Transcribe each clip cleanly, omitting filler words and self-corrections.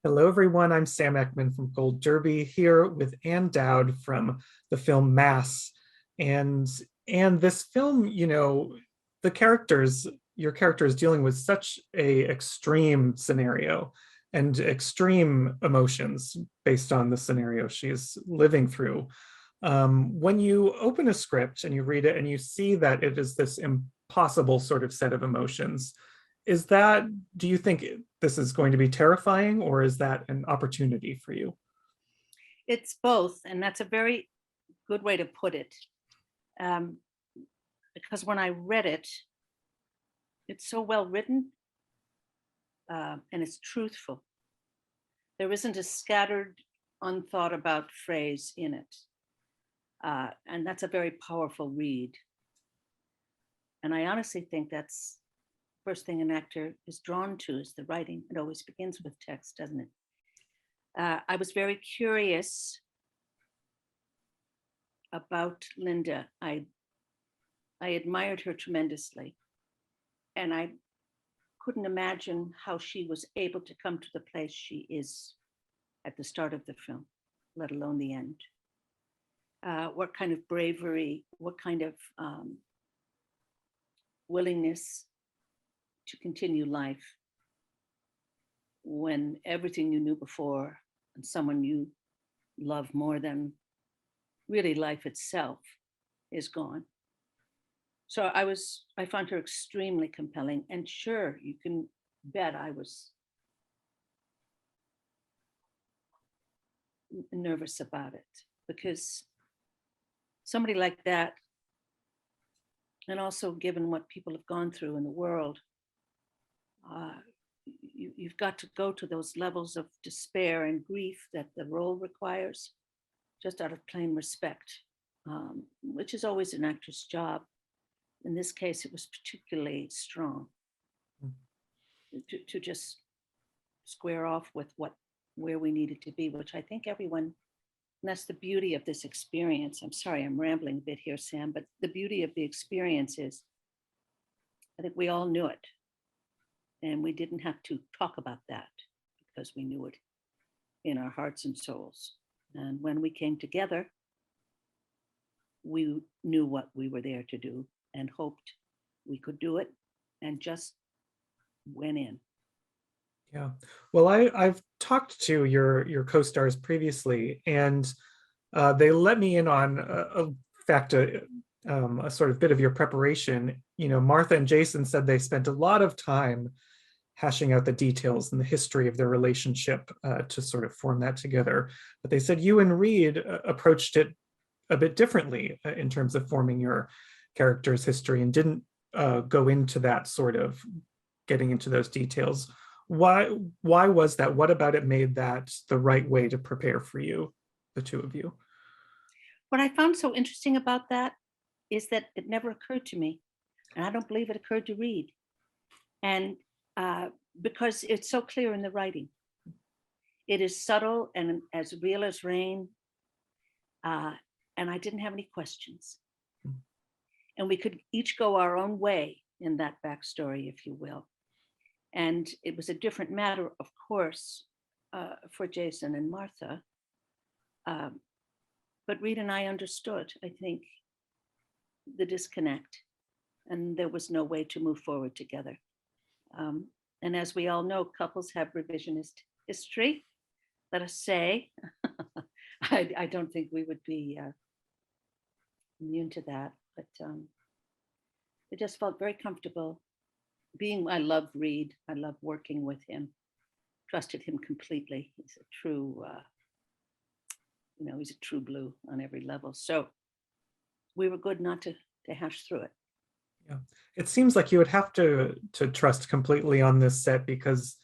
Hello, everyone. I'm Sam Eckmann from Gold Derby here with Ann Dowd from the film Mass. And this film, the characters, your character is dealing with such a extreme scenario and extreme emotions based on the scenario she's living through. When you open a script and you read it and you see that it is this impossible sort of set of emotions, is that, do you think this is going to be terrifying, or is that an opportunity for you? It's both, and that's a very good way to put it. Um, because when I read it, it's so well written and it's truthful. There isn't a scattered, unthought about phrase in it. And that's a very powerful read. And I honestly think that's the first thing an actor is drawn to is the writing. It always begins with text, doesn't it? I was very curious about Linda. I admired her tremendously, and I couldn't imagine how she was able to come to the place she is at the start of the film, let alone the end. What kind of bravery, what kind of willingness to continue life when everything you knew before and someone you love more than really life itself is gone. So I found her extremely compelling, and sure, you can bet I was nervous about it, because somebody like that, and also given what people have gone through in the world, you've got to go to those levels of despair and grief that the role requires, just out of plain respect, which is always an actor's job. In this case, it was particularly strong to just square off with where we needed to be, which I think everyone, and that's the beauty of this experience. I'm sorry, I'm rambling a bit here, Sam, but the beauty of the experience is I think we all knew it, and we didn't have to talk about that because we knew it in our hearts and souls. And when we came together, we knew what we were there to do and hoped we could do it, and just went in. Yeah. Well, I've talked to your co-stars previously, and they let me in on a fact, a sort of bit of your preparation. Martha and Jason said they spent a lot of time hashing out the details and the history of their relationship to sort of form that together. But they said you and Reed approached it a bit differently in terms of forming your character's history, and didn't go into that sort of getting into those details. Why was that? What about it made that the right way to prepare for you, the two of you? What I found so interesting about that is that it never occurred to me, and I don't believe it occurred to Reed. And because it's so clear in the writing, it is subtle and as real as rain. And I didn't have any questions. And we could each go our own way in that backstory, if you will. And it was a different matter, of course, for Jason and Martha. But Reed and I understood, I think, the disconnect, and there was no way to move forward together. And as we all know, couples have revisionist history. Let us say, I don't think we would be immune to that, but it just felt very comfortable being. I love Reed. I love working with him. Trusted him completely. He's a true, he's a true blue on every level. So we were good not to hash through it. Yeah, it seems like you would have to trust completely on this set, because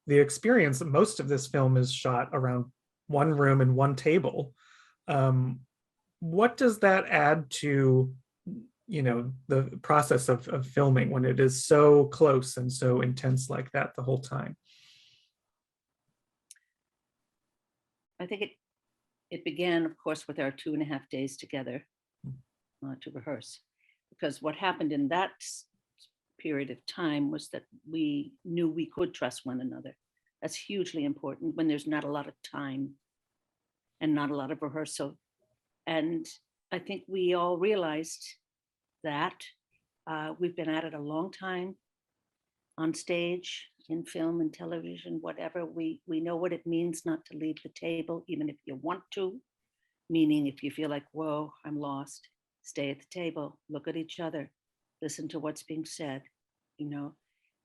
the experience, most of this film is shot around one room and one table. What does that add to the process of filming when it is so close and so intense like that the whole time? I think it began, of course, with our 2.5 days together to rehearse, because what happened in that period of time was that we knew we could trust one another. That's hugely important when there's not a lot of time and not a lot of rehearsal. And I think we all realized that. We've been at it a long time on stage, in film and television, whatever. We know what it means not to leave the table, even if you want to. Meaning, if you feel like, whoa, I'm lost, stay at the table, look at each other, listen to what's being said. You know,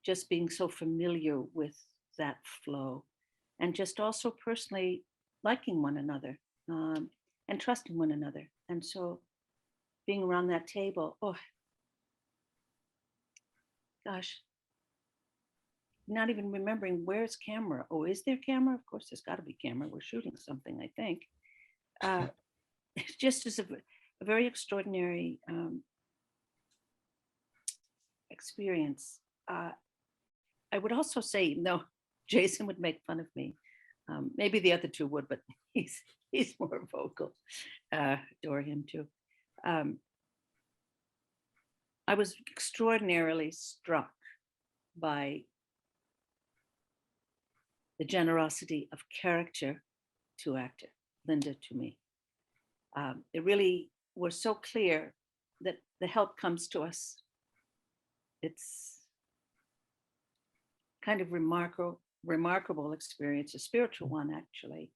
just being so familiar with that flow, and just also personally liking one another, and trusting one another. And so, being around that table, oh gosh, not even remembering where's camera. Oh, is there camera? Of course, there's got to be camera. We're shooting something, I think. It just is a very extraordinary experience. I would also say, no, Jason would make fun of me. Maybe the other two would, but he's more vocal. Adore him too. I was extraordinarily struck by the generosity of character to actor, Linda to me. It really was so clear that the help comes to us. It's kind of remarkable experience, a spiritual one actually,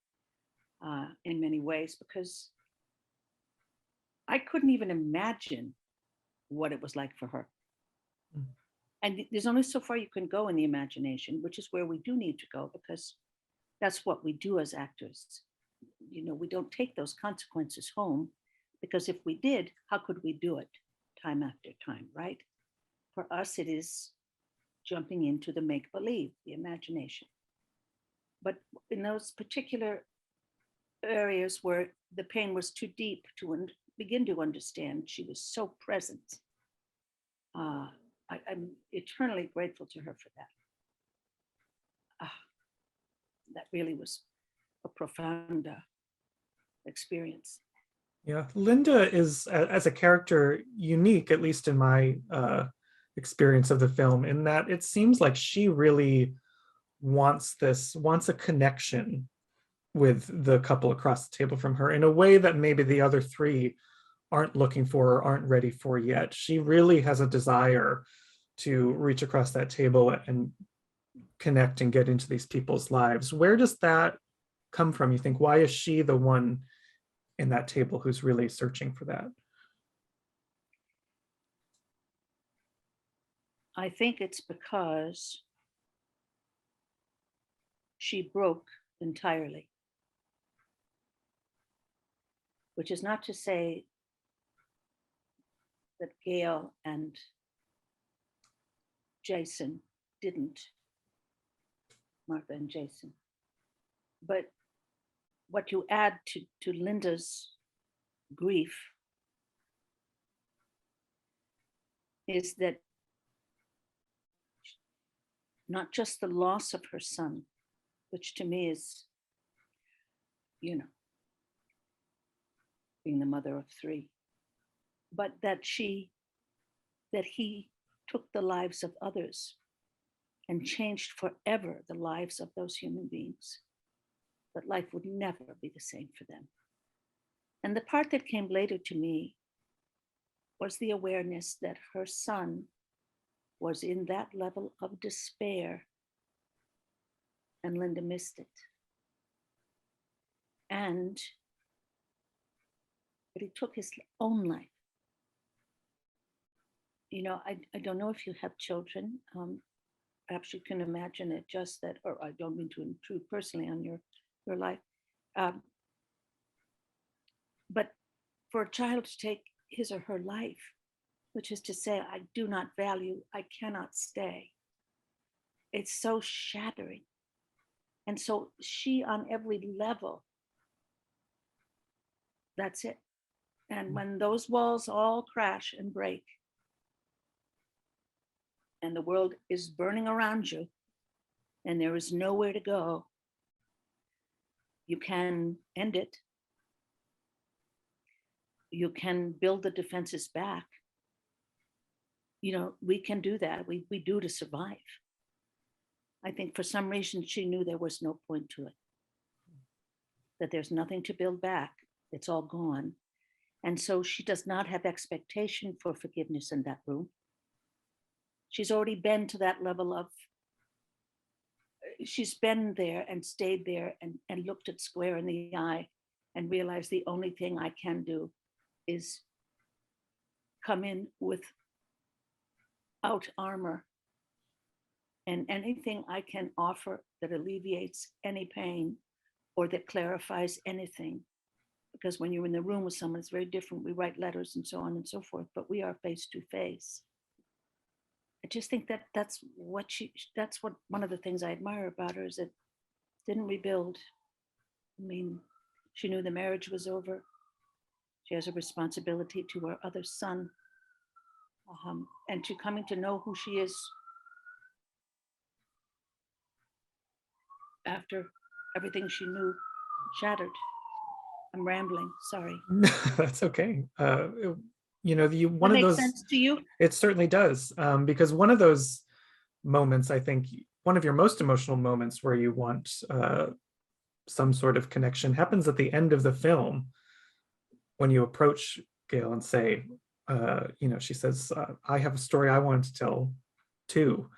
in many ways, because I couldn't even imagine what it was like for her. Mm. And there's only so far you can go in the imagination, which is where we do need to go, because that's what we do as actors. You know, we don't take those consequences home, because if we did, how could we do it time after time, right? For us, it is jumping into the make believe, the imagination. But in those particular areas where the pain was too deep to begin to understand, she was so present. I'm eternally grateful to her for that. That really was a profound experience. Yeah, Linda is, as a character, unique, at least in my experience of the film, in that it seems like she really wants a connection with the couple across the table from her in a way that maybe the other three aren't looking for or aren't ready for yet. She really has a desire to reach across that table and connect and get into these people's lives. Where does that come from, you think? Why is she the one in that table who's really searching for that? I think it's because she broke entirely, which is not to say that Gail and Jason didn't, Martha and Jason. But what you add to Linda's grief is that not just the loss of her son, which to me is, you know, being the mother of three, but that he took the lives of others and changed forever the lives of those human beings, that life would never be the same for them. And the part that came later to me was the awareness that her son was in that level of despair, and Linda missed it. And but he took his own life. You know, I don't know if you have children. Perhaps you can imagine it, just that, or I don't mean to intrude personally on your life. But for a child to take his or her life, which is to say, I do not value, I cannot stay. It's so shattering. And so she, on every level, that's it. And when those walls all crash and break, and the world is burning around you, and there is nowhere to go, you can end it. You can build the defenses back. You know, we can do that. We do to survive. I think for some reason she knew there was no point to it, that there's nothing to build back. It's all gone. And so she does not have expectation for forgiveness in that room. She's already been to that level of, she's been there and stayed there and looked it square in the eye and realized the only thing I can do is come in without armor, and anything I can offer that alleviates any pain or that clarifies anything. Because when you're in the room with someone, it's very different. We write letters and so on and so forth, but we are face to face. I just think that that's what one of the things I admire about her is it didn't rebuild. I mean, she knew the marriage was over. She has a responsibility to her other son, and to coming to know who she is after everything she knew shattered. I'm rambling, sorry. That's okay. One That of makes those, sense to you? it certainly does, because one of those moments, I think one of your most emotional moments where you want some sort of connection happens at the end of the film when you approach Gail and say, she says, I have a story I want to tell too.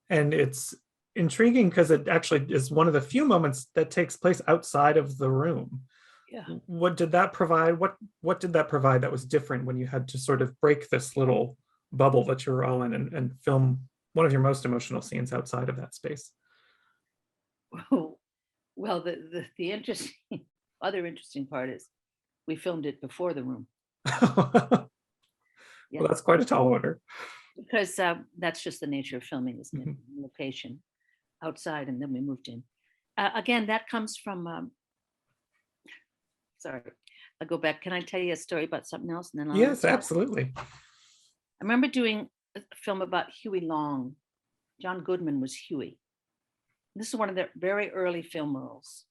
And it's intriguing because it actually is one of the few moments that takes place outside of the room. Yeah. What did that provide? What did that provide that was different when you had to sort of break this little bubble that you were all in and film one of your most emotional scenes outside of that space? Well, the interesting, other interesting part is we filmed it before the room. Yeah. Well, that's quite a tall order. Because that's just the nature of filming, isn't it? Location outside, and then we moved in. Again, that comes from, sorry, I'll go back. Can I tell you a story about something else? And then Yes, absolutely. I remember doing a film about Huey Long. John Goodman was Huey. This is one of their very early film roles.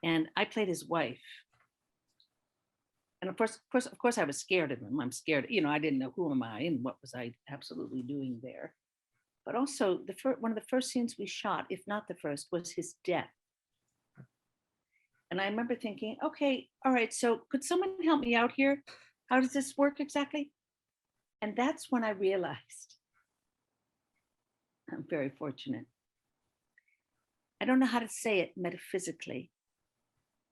And I played his wife. And of course, I was scared of him. I'm scared, I didn't know who am I and what was I absolutely doing there. But also one of the first scenes we shot, if not the first, was his death. And I remember thinking, okay, all right, so could someone help me out here? How does this work exactly? And that's when I realized I'm very fortunate. I don't know how to say it metaphysically,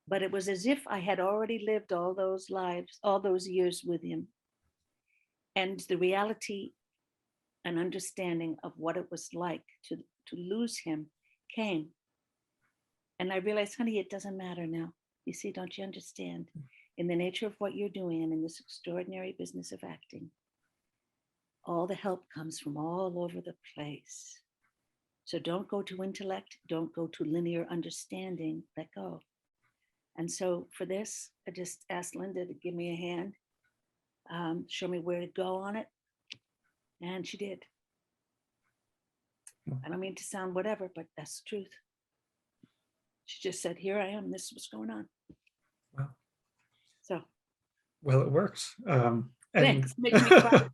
but it was as if I had already lived all those lives, all those years with him. And the reality and understanding of what it was like to lose him came. And I realized, honey, it doesn't matter now. You see, don't you understand? In the nature of what you're doing and in this extraordinary business of acting, all the help comes from all over the place. So don't go to intellect, don't go to linear understanding, let go. And so for this, I just asked Linda to give me a hand, show me where to go on it. And she did. I don't mean to sound whatever, but that's the truth. She just said, here I am, this is what's going on. Wow. So. Well, it worked. Thanks. Makes me cry.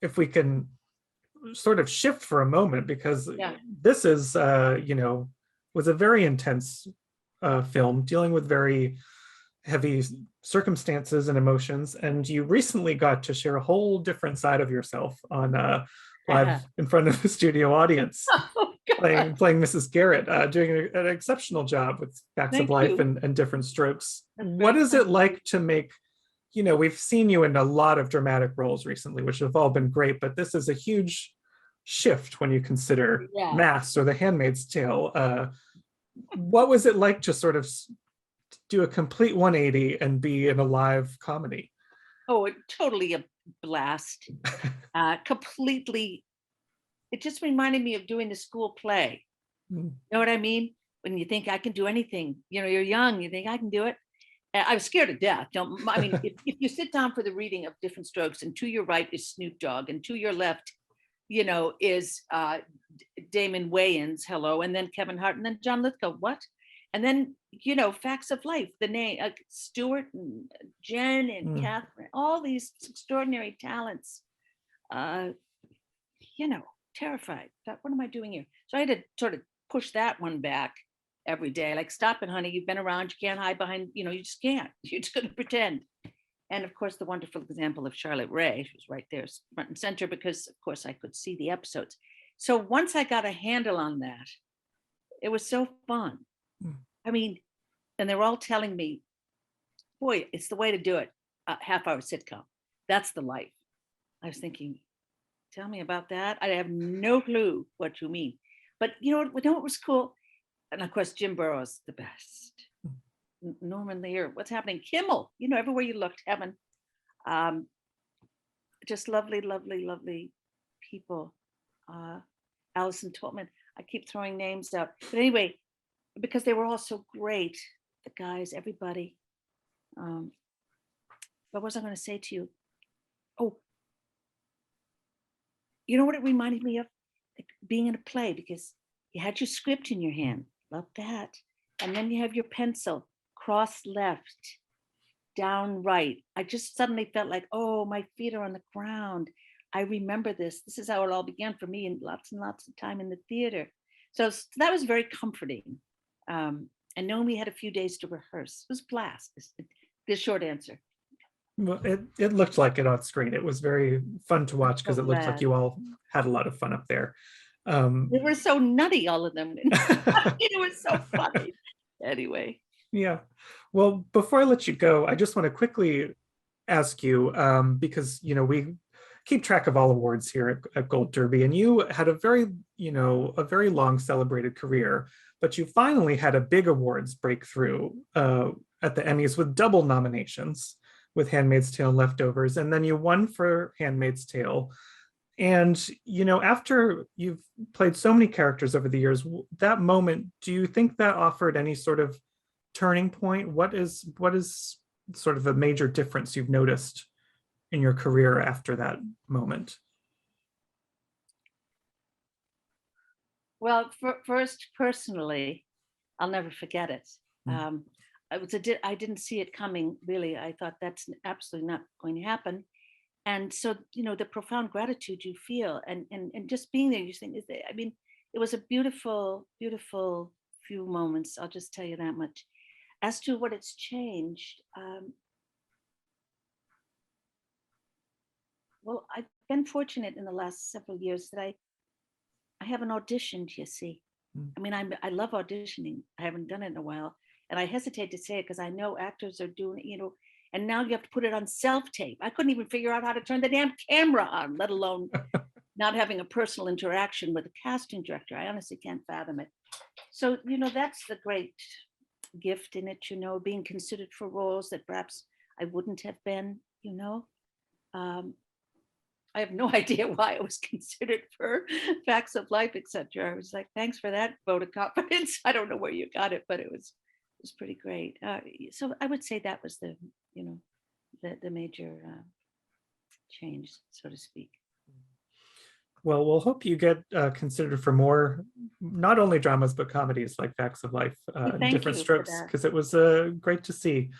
If we can sort of shift for a moment, because this is, was a very intense film dealing with very heavy circumstances and emotions. And you recently got to share a whole different side of yourself on live in front of the studio audience, playing Mrs. Garrett, doing an exceptional job with Facts of Life and Different Strokes. What is it like to make, we've seen you in a lot of dramatic roles recently, which have all been great, but this is a huge shift when you consider Mass or The Handmaid's Tale. What was it like to sort of do a complete 180 and be in a live comedy? Oh, totally a blast. Completely. It just reminded me of doing the school play. You know what I mean? When you think I can do anything, you're young, you think I can do it. I was scared to death. If you sit down for the reading of Different Strokes, and to your right is Snoop Dogg, and to your left, is Damon Wayans, hello, and then Kevin Hart, and then John Lithgow, what? And then, Facts of Life, the name, Stuart and Jen and Catherine, all these extraordinary talents. terrified. Thought, what am I doing here? So I had to sort of push that one back every day. Like, stop it, honey. You've been around. You can't hide behind, you just can't. You're just going to pretend. And of course, the wonderful example of Charlotte Rae, she was right there, front and center, because of course I could see the episodes. So once I got a handle on that, it was so fun. Mm. I mean, and they're all telling me, boy, it's the way to do it. A half-hour sitcom. That's the life. I was thinking, tell me about that. I have no clue what you mean. But what was cool? And of course, Jim Burrows, the best. Norman Lear, what's happening? Kimmel, everywhere you looked, heaven. Just lovely, lovely, lovely people. Allison Tolman, I keep throwing names out. But anyway, because they were all so great, the guys, everybody. What was I going to say to you? Oh, you know what it reminded me of? Like being in a play, because you had your script in your hand. Love that. And then you have your pencil, cross left, down right. I just suddenly felt like, oh, my feet are on the ground. I remember this. This is how it all began for me, and lots of time in the theater. So that was very comforting. And knowing we had a few days to rehearse, it was a blast. The short answer. Well, it looked like it on screen. It was very fun to watch because it looked like you all had a lot of fun up there. They were so nutty, all of them. It was so funny. Anyway. Yeah. Well, before I let you go, I just want to quickly ask you, because we keep track of all awards here at Gold Derby, and you had a very long celebrated career, but you finally had a big awards breakthrough at the Emmys with double nominations with Handmaid's Tale and Leftovers, and then you won for Handmaid's Tale. And after you've played so many characters over the years, that moment, do you think that offered any sort of turning point? What is sort of a major difference you've noticed in your career after that moment? Well, first, personally, I'll never forget it. I didn't see it coming, really. I thought that's absolutely not going to happen. And so, the profound gratitude you feel, and just being there, you think, it was a beautiful, beautiful few moments. I'll just tell you that much. As to what it's changed, well, I've been fortunate in the last several years that I haven't auditioned, you see. I mean, I love auditioning. I haven't done it in a while. And I hesitate to say it because I know actors are doing it, and now you have to put it on self-tape. I couldn't even figure out how to turn the damn camera on, let alone not having a personal interaction with a casting director. I honestly can't fathom it. So, that's the great gift in it, being considered for roles that perhaps I wouldn't have been, I have no idea why I was considered for Facts of Life, etc. I was like, thanks for that vote of confidence. I don't know where you got it, but it was pretty great. So I would say that was the major change, so to speak. Well, we'll hope you get considered for more, not only dramas, but comedies like Facts of Life, Different Strokes, because it was great to see.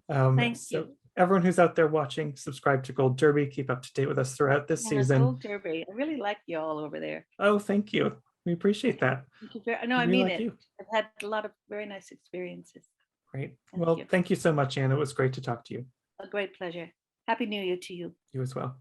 Thank you. Everyone who's out there watching, subscribe to Gold Derby. Keep up to date with us throughout this season. Gold Derby. I really like you all over there. Oh, thank you. We appreciate that. Thank you no, I mean it. I've had a lot of very nice experiences. Great. Thank you so much, Anne. It was great to talk to you. A great pleasure. Happy New Year to you. You as well.